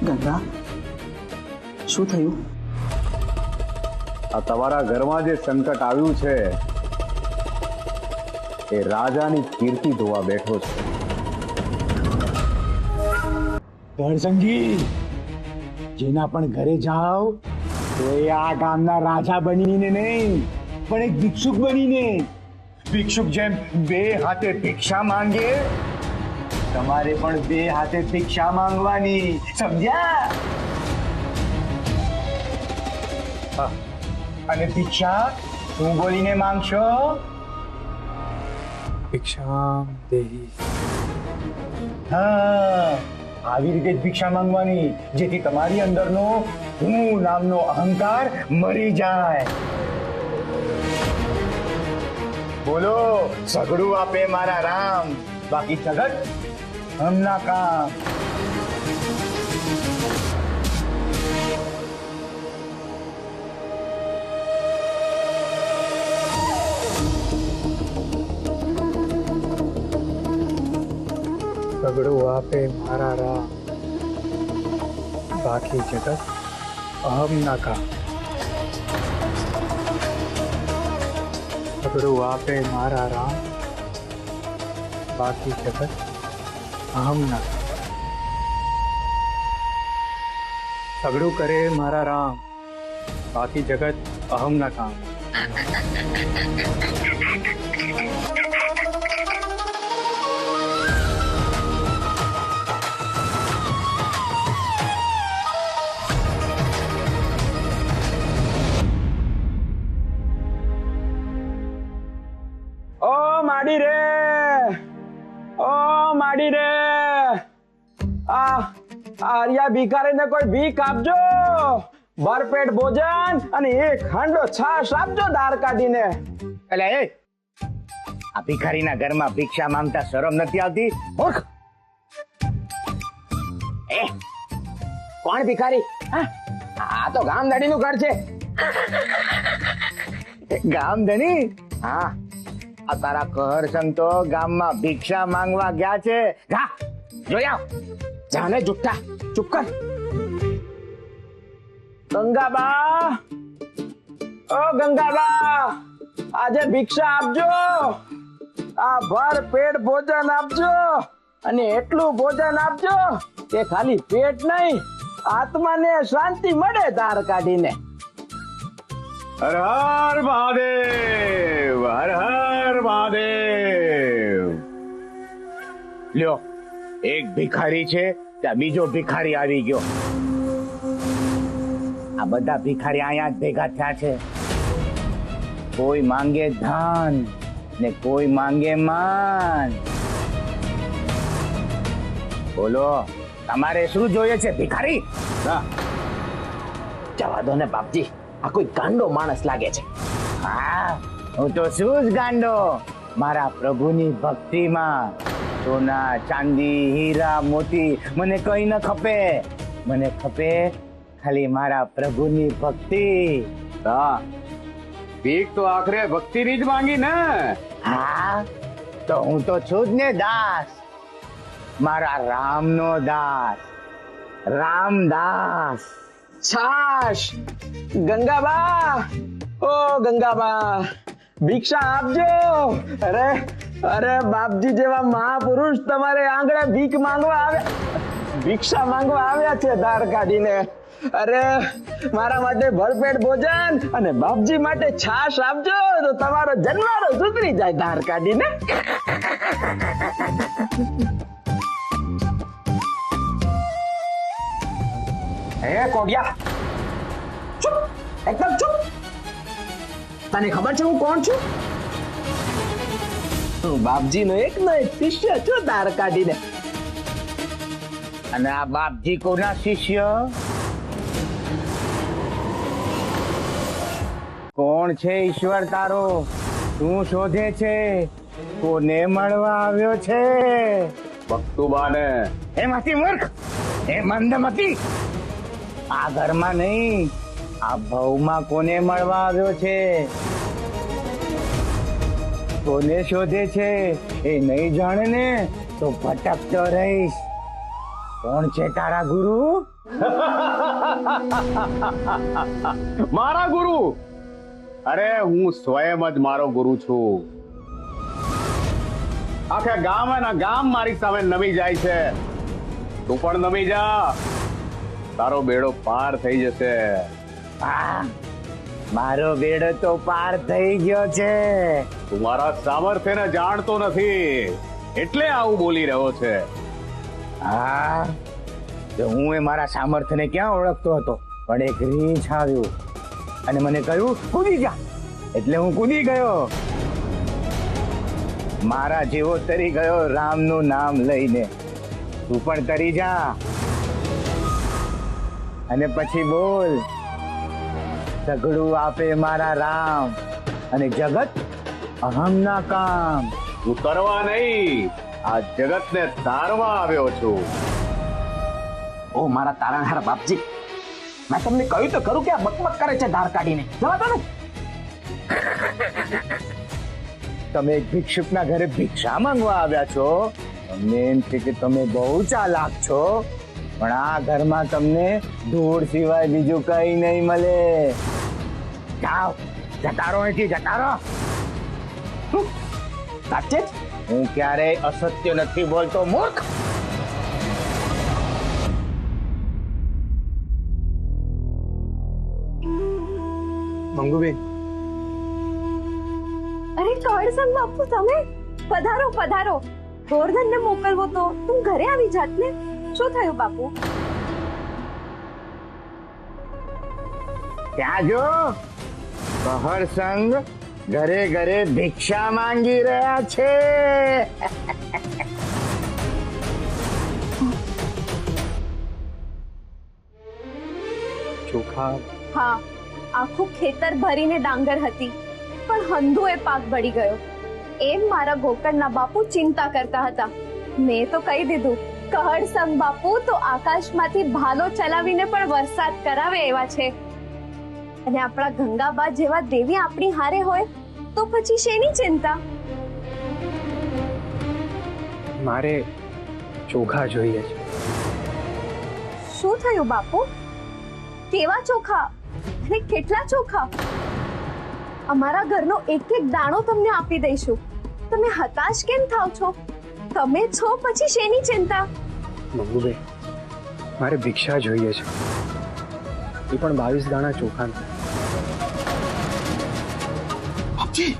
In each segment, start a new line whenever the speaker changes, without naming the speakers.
ગંગા, શું થયું?
આ તમારા ઘરમાં જે સંકટ આવ્યું છે એ રાજાની કીર્તિ ધોવા બેઠો છે.
ધરસંગી, જેના પણ ઘરે જાઓ તો એ આ ગામના રાજા બનીને નહીં, પણ એક ભિક્ષુક બનીને. ભિક્ષુક જેમ બે હાથે ભિક્ષા માંગે, તમારે પણ બે હાથે ભિક્ષા માંગવાની, સમજ્યા? અને ભિક્ષા શું બોલીને માંગશો?
ભિક્ષામ દેહી.
હા, આવી રીતે જ ભિક્ષા માંગવાની, જેથી તમારી અંદરનો હું નામનો અહંકાર મરી જાય. બોલો, સગડું આપે મારા રામ, બાકી જગત હમના કામ.
સગડું આપે મારા રામ, બાકી જગત અહમ ના કામ. સગડું આપે મારા રામ, બાકી જગત અહમ ના કામ. સગડું કરે મારા રામ, બાકી જગત અહમ ના કામ.
માડી રે, ઓ માડી રે, આર્યા ભિખારીને કોઈ ભીખ આપજો, ભરપેટ ભોજન અને એક હાંડો છાશ આપજો દાર કાઢીને.
એટલે એ આ ભિખારીના ઘરમાં ભિક્ષા માંગતા શરમ નથી આવતી? મૂર્ખ! એ કોણ ભિખારી? આ તો ગામધણીનું ઘર છે. ગામધણી? હા, આ તારા ઘર સંતો ગામમાં ભિક્ષા માંગવા ગયા છે. જા જોઈ આવ. જાને જુઠ્ઠા, ચૂપ કર.
ગંગાબા, ઓ ગંગાબા, આજે ભિક્ષા આપજો, આ ભર પેટ ભોજન આપજો, અને એટલું ભોજન આપજો કે ખાલી પેટ નહીં, આત્માને શાંતિ મળે દાર કાઢીને.
હર હર મહાદેવ, હર હર મહાદેવ.
લ્યો, એક ભિખારી છે ત્યાં બીજો ભિખારી આવી ગયો. આ બધા ભિખારી અહીંયા જ ભેગા થયા છે. કોઈ માંગે ધન ને કોઈ માંગે માન. બોલો, તમારે શું જોઈએ છે ભિખારી?
જવા દો ને બાપજી, આ કોઈ ગાંડો માણસ લાગે છે.
હા, હું તો શું જ ગાંડો. મારા પ્રભુની ભક્તિમાં સોના, ચાંદી, હીરા, મોતી મને કઈ ન ખપે. મને ખપે ખાલી મારા પ્રભુની ભક્તિ.
ભીખ તો આખરે ભક્તિની જ માંગી ને.
હા, તો હું તો છું જ ને દાસ, મારા રામનો દાસ, રામદાસ.
છાશ, ગંગાબા, ઓ ગંગાબા, ભિક્ષા આપજો. અરે અરે, બાપજી જેવા મહાપુરુષ તમારે આંગણે ભીખ માંગવા આવ્યા, ભિક્ષા માંગવા આવ્યા છે દાર કાઢીને. અરે, મારા માટે ભરપેટ ભોજન અને બાપજી માટે છાશ આપજો, તો તમારો જન્મારો સુધરી જાય દાર કાઢીને. હે કોડિયા, ચૂપ, એકદમ ચૂપ. તને ખબર છે હું કોણ છું? હું બાપજીનો એકનો એક શિષ્ય છું દાર કાઢીને.
અને આ બાપજી કોના શિષ્ય? કોણ છે ઈશ્વર તારો? શું શોધે છે? કોને મળવા આવ્યો છે?
ભક્તુબાને.
એમાંથી મૂર્ખ, એ મંદમતી, આ ઘરમાં નહીં, આ ભવમાં કોને મળવા આવ્યો છે? કોને શોધે છે એ નહીં જાણે ને તો ભટકતો રહીશ. કોણ છે તારા ગુરુ?
મારા ગુરુ? અરે હું સ્વયં જ મારો ગુરુ છું. આખા ગામ મારી સામે નમી જાય છે. તું પણ નમી જા, તારો બેડો પાર થઈ જશે.
આ, મારો બેડો તો પાર થઈ ગયો છે.
તું મારા સામર્થ્યને જાણતો નથી એટલે આવું બોલી રહ્યો છે.
હા, તો હું એ મારા સામર્થ્યને ક્યાં ઓળખતો હતો, પણ એક રીંછ આવ્યું અને મને કહ્યું કૂદી જા, એટલે હું કૂદી ગયો. મારા જેવો તરી ગયો રામનું નામ લઈને. તું પણ તરી જા અને પછી બોલ, સઘળું આપે મારા રામ અને જગત અહમના કામ.
તું કરવા નહીં, આ જગતને તારવા આવ્યો છું.
ઓ મારા તારણહાર બાપજી, મેં તમને કહ્યું તો ખરું કે આ બકબક કરે છે ધાર કાઢીને. જવા દો ને.
તમે એક ભિક્ષુકના ઘરે ભિક્ષા માંગવા આવ્યા છો. તમને એમ છે કે તમે બહુ ચાલાક છો, પણ આ ઘરમાં તમને ધૂળ સિવાય બીજું કઈ નહીં મળે. જાઓ, જતા રહો અહીંથી, જતા રહો.
સાચે જ?
હું ક્યારેય અસત્ય નથી બોલતો, મૂર્ખ.
મંગુબેન,
અરે કળસંગ બાપુ, તમે પધારો પધારો. ગોરધનને મોકલવો તો તું ઘરે આવી જાત ને. શું થયું બાપુ?
ત્યાં જો કહર સંઘ ઘરે ઘરે ભિક્ષા માંગી રહ્યા છે.
ચોખા
હા, આખું ખેતર ભરીને ડાંગર હતી, પણ હંધુએ પાક બળી ગયો. એમ મારા ગોકળના બાપુ ચિંતા કરતા હતા. મેં તો કહી દીધું, કહર સંગ બાપુ તો આકાશમાંથી ભાલો ચલાવીને પણ વરસાદ કરાવે એવા છે. અને આપણા ગંગાબા જેવા દેવી આપણી હારે હોય તો પછી શેની ચિંતા?
મારે ચોખા જોઈએ છે.
શું થયું બાપુ? કેવા ચોખા અને કેટલા ચોખા? અમારા ઘરનો એક એક દાણો તમને આપી દઈશું. તમે હતાશ કેમ થાવ છો? તમે છો પછી શેની ચિંતા?
મંગુબેન, મારે ભિક્ષા જોઈએ છે, એ પણ 22 દાણા ચોખાની.
બાપજી,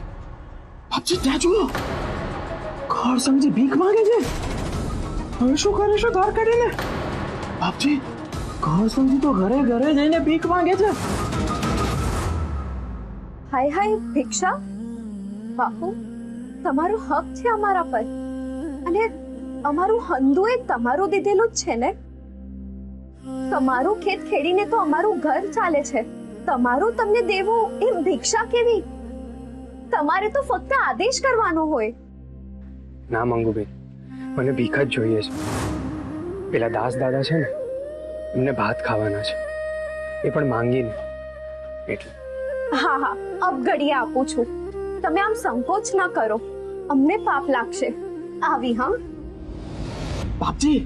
બાપજી ત્યાં જુઓ, કહર સંઘજી ભીખ માંગે છે. હવે શું કરીશું ધાર કાઢીને? બાપજી, કહર સંઘજી તો ઘરે ઘરે જઈને ભીખ માંગે છે.
હાય હાય, ભિક્ષા? બાપુ, તમારો હક છે અમારા પર, અને અમારું હંધુએ તમારું દીધેલું જ છે ને. તમારું ખેત ખેડીને તો અમારું ઘર ચાલે છે. તમારું તમને દેવું એ ભિક્ષા કેવી? તમારે તો ફક્ત આદેશ કરવાનો હોય.
ના મંગુબેન, મને ભીખ જ જોઈએ છે. પેલા દાસ દાદા છે ને, એમને ભાત ખાવાના છે, એ પણ માંગીને. એટલે
હા હા, અબઘડીએ આપું છું. તમે આમ સંકોચ ન કરો, અમને પાપ લાગશે. આવી હા.
બાપજી,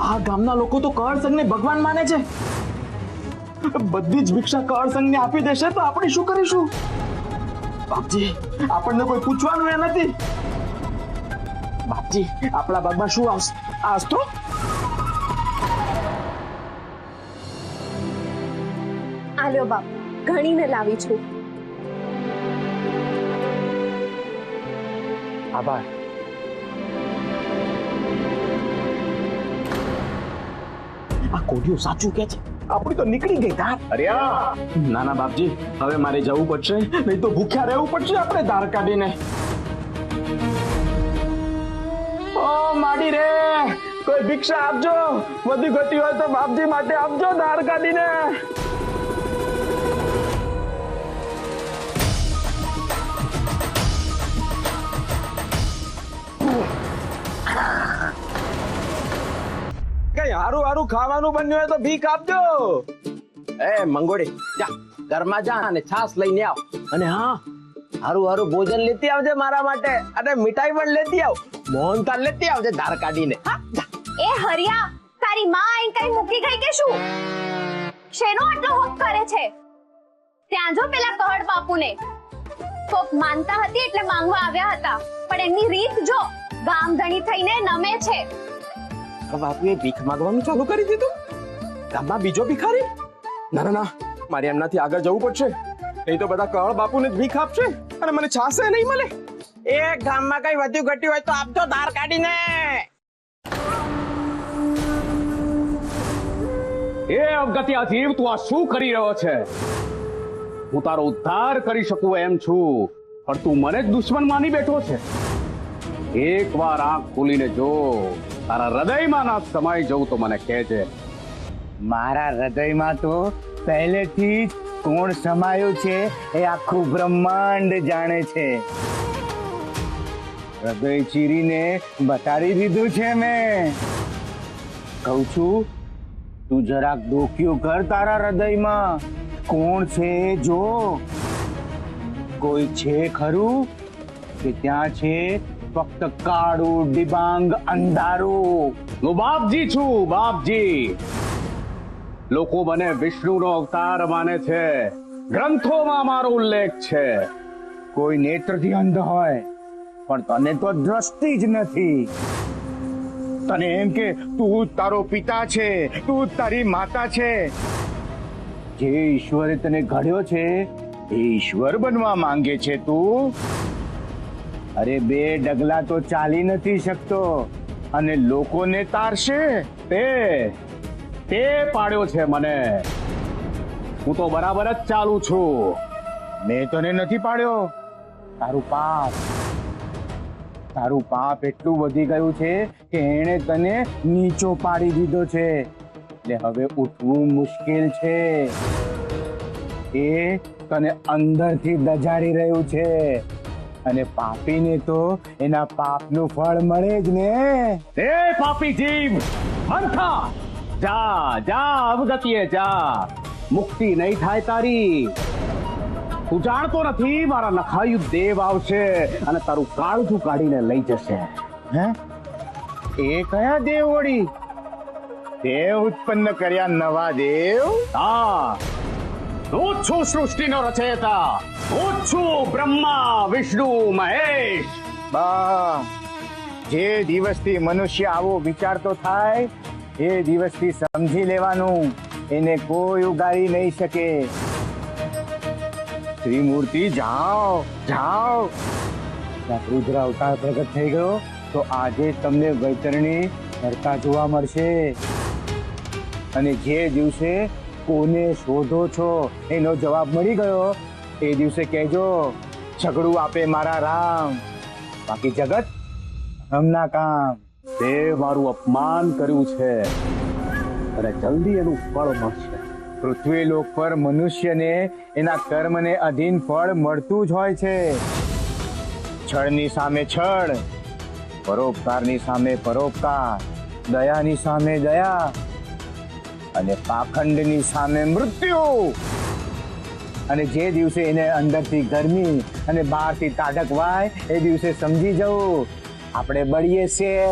આ ગામના લોકો તો કહર સંઘને ભગવાન માને છે. બધી જ ભિક્ષા કહર સંઘને આપી દેશે તો આપણે શું કરીશું? બાપજી, આપણને કોઈ પૂછવાનું એ નથી. બાપજી, આપણા ભાગમાં શું આવશે? આજ તો
આલ્યો બાપ, ઘણીને લાવી છું.
આભાર.
આ કોડિયું સાચું કે છે. આપણી તો નીકળી ગઈ ધાર.
અર્યા,
ના ના બાપજી, હવે મારે જવું પડશે, નહીં તો ભૂખ્યા રહેવું પડશે આપણે ધાર કાઢીને. ઓ માડી રે, કોઈ ભિક્ષા આપજો. બધી ઘટી હોય તો બાપજી માટે આપજો ધાર કાઢીને. કઈ હારું હારું ખાવાનું બન્યું હોય તો ભીખ આપજો. એ મંગોડી, જા ઘરમાં જા અને છાસ લઈને આવ. અને હા, હારું હારું ભોજન લેતી આવજે મારા માટે, અને મીઠાઈ પણ લેતી આવ. મોહનથાળ લેતી આવજે ધાર કાઢીને. હા, જા.
એ હરિયા, તારી માં અહીં કઈ મૂકી ગઈ કે શું? શેનો આટલો હક કરે છે? ત્યાં જો પેલા કહડ બાપુને કોક માનતા હતી એટલે માંગવા આવ્યા હતા, પણ એમની રીત જો ગામ ધણી થઈને નમે છે.
બાપુએ ભીખ માંગવાનું ચાલુ કરી દીધું. ગામમાં બીજો ભિખારી? ના ના ના, મારે એમનાથી આગળ જવું પડશે, નહીં તો બધા કહળ બાપુને જ ભીખ આપશે અને મને છાશે નહીં મળે. એ ગામમાં કઈ વધ્યું ઘટ્યું હોય તો આપજો ધાર કાઢીને.
એ અવગત્યા જીવ, તું આ શું કરી રહ્યો છે? હું તારો ઉદ્ધાર કરી શકું એમ છું, પણ તું મને જ દુશ્મન માની બેઠો છે. એકવાર આંખ ખોલીને જો, તારા હૃદયમાં ના સમાઈ જવું તો મને કહેજે.
મારા હૃદયમાં તો પહેલેથી જ કોણ સમાયું છે એ આખું બ્રહ્માંડ જાણે છે. હૃદય ચીરીને બતાડી દીધું છે મેં. કહું છું, તું જરાક ડોક્યું કર તારા હૃદયમાં. કોણ છે એ જો. કોઈ છે ખરું કે ત્યાં છે ફક્ત કાળું ડિબાંગ અંધારું?
હું બાપજી છું, બાપજી. લોકો મને વિષ્ણુનો અવતાર માને છે, ગ્રંથોમાં મારો ઉલ્લેખ છે.
કોઈ નેત્રથી અંધ હોય પણ તને તો દ્રષ્ટિ જ નથી. તને એમ કે તું તારો પિતા છે, તું તારી માતા છે. જે ઈશ્વરે તને ઘડ્યો છે એ ઈશ્વર બનવા માંગે છે તું. અરે બે ડગલા તો ચાલી નથી શકતો અને લોકોને તારશે.
તે પાડ્યો છે મને. હું તો બરાબર જ ચાલુ છું.
મેં તને નથી પાડ્યો. તારું પાપ એટલું વધી ગયું છે કે એણે તને નીચો પાડી દીધો છે. એટલે હવે ઉઠવું મુશ્કેલ છે. એ તને અંદરથી દજાડી રહ્યું છે અને પાપીને તો એના પાપનું ફળ મળે જ ને.
એ પાપી જીવ, મંથા, જા જા અવગતિએ જા. મુક્તિ નહીં થાય તારી. તું જાણતો નથી, મારા નખાયું દેવ આવશે અને તારું કાળજું કાઢીને લઈ જશે.
હે? એ કયા દેવ વળી? દેવ ઉત્પન્ન કર્યા નવા દેવ?
હા, હું જ છું સૃષ્ટિનો રચયિતા. હું જ છું બ્રહ્મા, વિષ્ણુ, મહેશ.
બા, જે દિવસથી મનુષ્ય આવો વિચારતો થાય એ દિવસથી સમજી લેવાનું, એને કોઈ ઉગાડી નહીં શકે. ત્રિમૂર્તિ જાઓ જાઓ. રુદ્ર અવતાર પ્રગટ થઈ ગયો તો આજે તમને વૈતરણી કરતા જોવા મળશે. અને જે દિવસે કોને શોધો છો એનો જવાબ મળી ગયો એ દિવસે કહેજો ઝઘડું આપે મારા રામ, બાકી જગત હમના કામ.
તે મારું અપમાન કર્યું છે અને જલ્દી એનું ફળ મળશે.
પૃથ્વી લોક પર મનુષ્યને એના કર્મને અધીન ફળ મળતું જ હોય છે. છળની સામે છળ, પરોપકારની સામે પરોપકાર, દયાની સામે દયા અને પાખંડની સામે મૃત્યુ. અને જે દિવસે એને અંદરથી ગરમી અને બહારથી તાડક વાય એ દિવસે સમજી જવું આપણે બળીએ છીએ.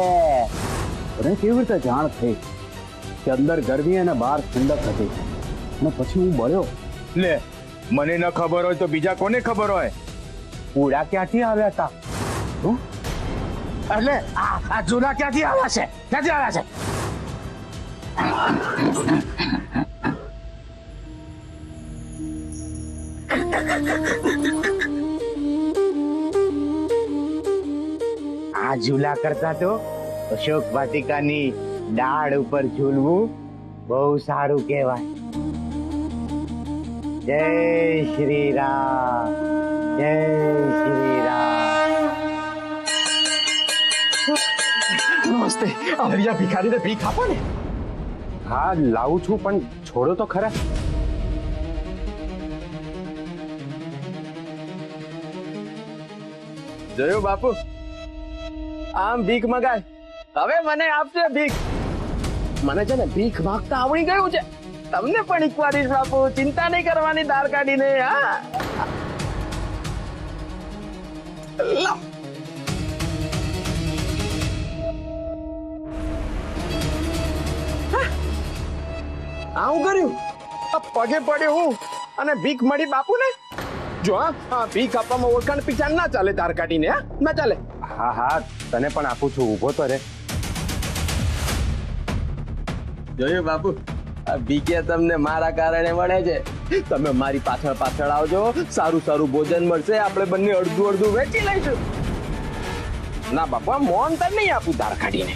મને કેવી રીતે જાણ થઈ કે અંદર ગરમી અને બહાર ઠંડક હતી અને પછી હું બળ્યો?
લે, મને ન ખબર હોય તો બીજા કોને ખબર હોય? પૂડા ક્યાંથી આવ્યા હતા? એટલે આ જૂના ક્યાંથી આવ્યા છે? ક્યાંથી આવ્યા છે? આ ઝૂલા કરતા તો અશોક વાટિકાની ડાળ ઉપર ઝૂલવું બહુ સારું કહેવાય. જય શ્રી રામ, જય શ્રી રામ.
નમસ્તે. અવરિયા ભિખારીને ભીખ આપો ને. હા લાવું છું, પણ છોડો તો ખરા. જોયું બાપુ, આમ ભીખ મગાય. હવે મને આપશે ભીખ. મને છે ને ભીખ માંગતા આવડી ગયું છે. તમને પણ શીખવાડીશ બાપુ, ચિંતા નહીં કરવાની દાર કાઢીને. હા, આવું કર્યું? આ પગે પડ્યો હું અને ભીખ મળી બાપુને. જો હા, ભીખ આપવામાં ઓળખાણ પીછાણ ના ચાલે, તાર કાઢીને હા ના ચાલે.
હા હા તને પણ આપું છું, ઊભો તો રે.
જોયું બાપુ, આ ભીખે તમને મારા કારણે મળે છે. તમે મારી પાછળ પાછળ આવજો, સારું સારું ભોજન મળશે, આપણે બંને અડધું અડધું વેચી લઈશું. ના બાપુ, આ મોન તને નહીં આપું તાર કાઢીને.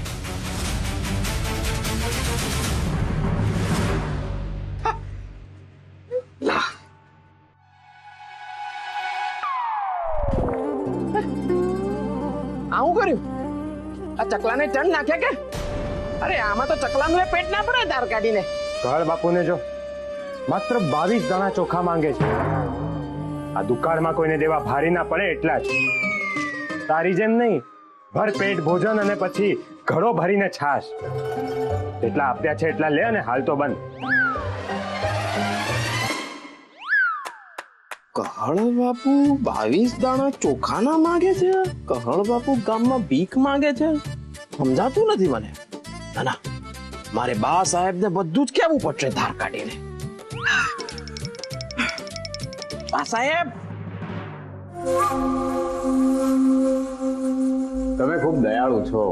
લા આવું કર્યું? આ ચકલાને ચણ નાખ્યા કે? અરે આમાં તો ચકલાનું પેટ ના પડે તાર કાઢીને.
ઘર બાપુને જો માત્ર 22 દાણા ચોખા માંગે છે. આ દુકાળમાં કોઈને દેવા ભારી ના પડે એટલા જ. તારી જેમ નહીં, ભર પેટ ભોજન અને પછી ઘડો ભરીને છાશ. જેટલા આપ્યા છે એટલા લે અને હાલ તો બંધ.
કહળ બાપુ 22 દાણા ચોખાના માંગે છે? કહળ બાપુ ગામમાં ભીખ માંગે છે? સમજાતું નથી મને. ના ના, મારે બા સાહેબ ને બધું જ કેવું પડશે ધાર કાઢીને. બા સાહેબ,
તમે ખૂબ દયાળુ છો,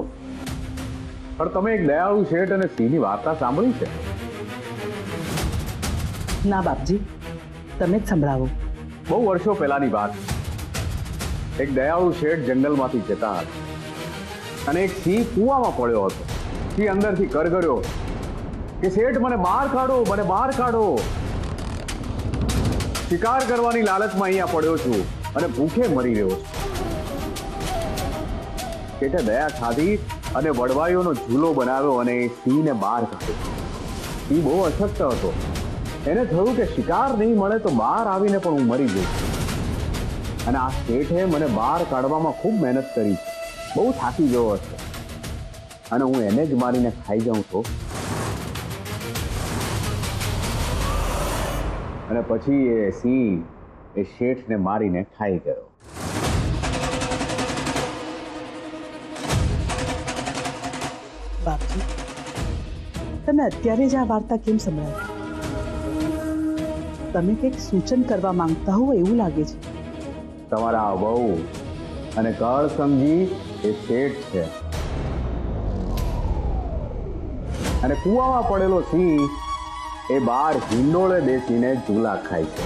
પણ તમે એક દયાળુ શેઠ અને સિંહની વાર્તા સાંભળી છે?
ના બાપજી, તમે જ સંભળાવો.
બહુ વર્ષો પહેલાની વાત. એક દયાળુ શેઠ જંગલમાંથી જતા હતા અને એક સિંહ કૂવામાં પડ્યો હતો. સિંહ અંદરથી કરગડ્યો કે શેઠ મને બહાર કાઢો, મને બહાર કાઢો. શિકાર કરવાની લાલચમાં અહીંયા પડ્યો છું અને ભૂખે મરી રહ્યો છું. શેઠે દયા ખાધી અને વડવાઈઓનો ઝૂલો બનાવ્યો અને એ સિંહને બહાર કાઢ્યો. સિંહ બહુ અશક્ત હતો. એને થયું કે શિકાર નહીં મળે તો બહાર આવીને પણ હું મરી જઈશ. અને આ શેઠે મને બહાર કાઢવામાં ખૂબ મહેનત કરી, બહુ થાકી ગયો હશે અને હું એને જ મારીને ખાઈ જાઉં છું. અને પછી એ સિંહ એ શેઠને મારીને ખાઈ ગયો.
બાપજી, તમે અત્યારે જ આ વાર્તા કેમ સંભળાવી? તમે કંઈક સૂચન કરવા માંગતા હો એવું લાગે છે.
તમારા આ વહુ અને કળ સમજી એ શેઠ છે અને કૂવામાં પડેલો સિંહ એ બહાર હિંડોળે બેસીને ઝૂલા ખાય છે.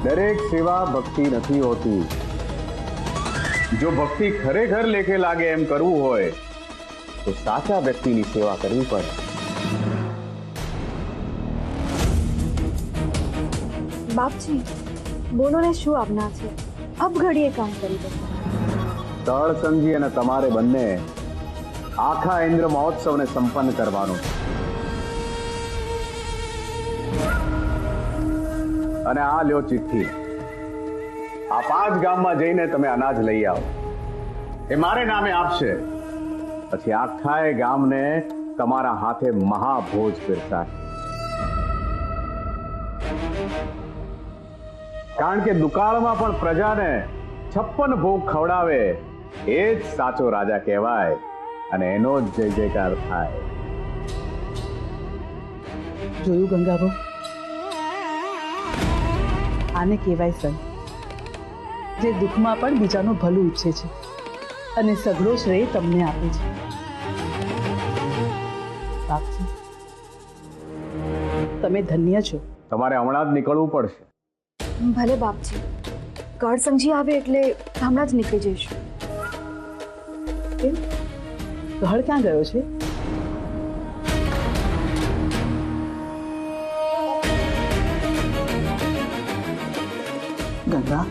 દરેક સેવા ભક્તિ નથી હોતી. જો ભક્તિ ખરેખર લેખે લાગે એમ કરવું હોય તો સાચા વ્યક્તિની સેવા કરવી પડે.
બાપજી, બોલો ને શું આજ્ઞા છે? અબ ઘડીએ કામ કરી દો.
તળ સમજી અને તમારે બંને આખા ઇન્દ્ર મહોત્સવને સંપન્ન કરવાનો છે. અને આ લ્યો ચિઠ્ઠી. આ 5 ગામમાં જઈને તમે અનાજ લઈ આવો. એ મારે નામે આપશે. પછી આખા એ ગામને તમારા હાથે મહાભોજ પીરસાશે. કારણ કે દુકાળમાં પણ પ્રજાને 56 ભોગ ખવડાવે એ જ સાચો રાજા કહેવાય અને એનો જ જય જયકાર થાય.
જોયું ગંગાબો, આને કહેવાય સંત, જે દુઃખમાં પણ બીજાનું ભલું ઈચ્છે છે અને સઘળો શ્રેય તમને આપે છે. બાપજી, તમે ધન્ય છો.
તમારે હમણાં જ નીકળવું પડશે.
ભલે બાપજી, કળ સમજી આવે એટલે હમણાં જ નીકળી જઈશું.
કેમ? ઘર ક્યાં ગયો છે? ગંગા,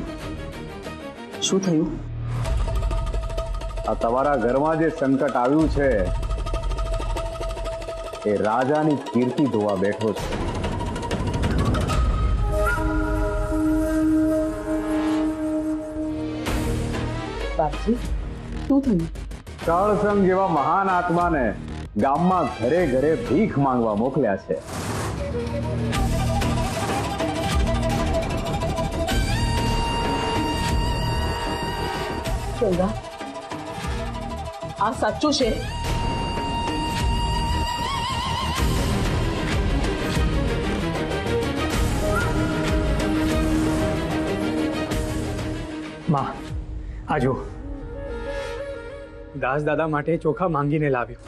શું થયું?
આ તમારા ઘરમાં જે સંકટ આવ્યું છે એ રાજાની કીર્તિ ધોવા બેઠો છે.
બાપજી, શું થયું?
કળસંગ જેવા મહાન આત્માને ગામમાં ઘરે ઘરે ભીખ માંગવા મોકલ્યા છે.
ગંગા, આ સાચું છે?
માં આજો દાસ દાદા માટે ચોખા માંગીને લાવ્યો.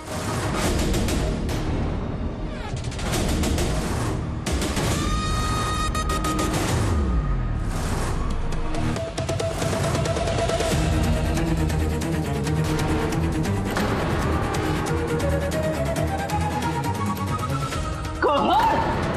કહર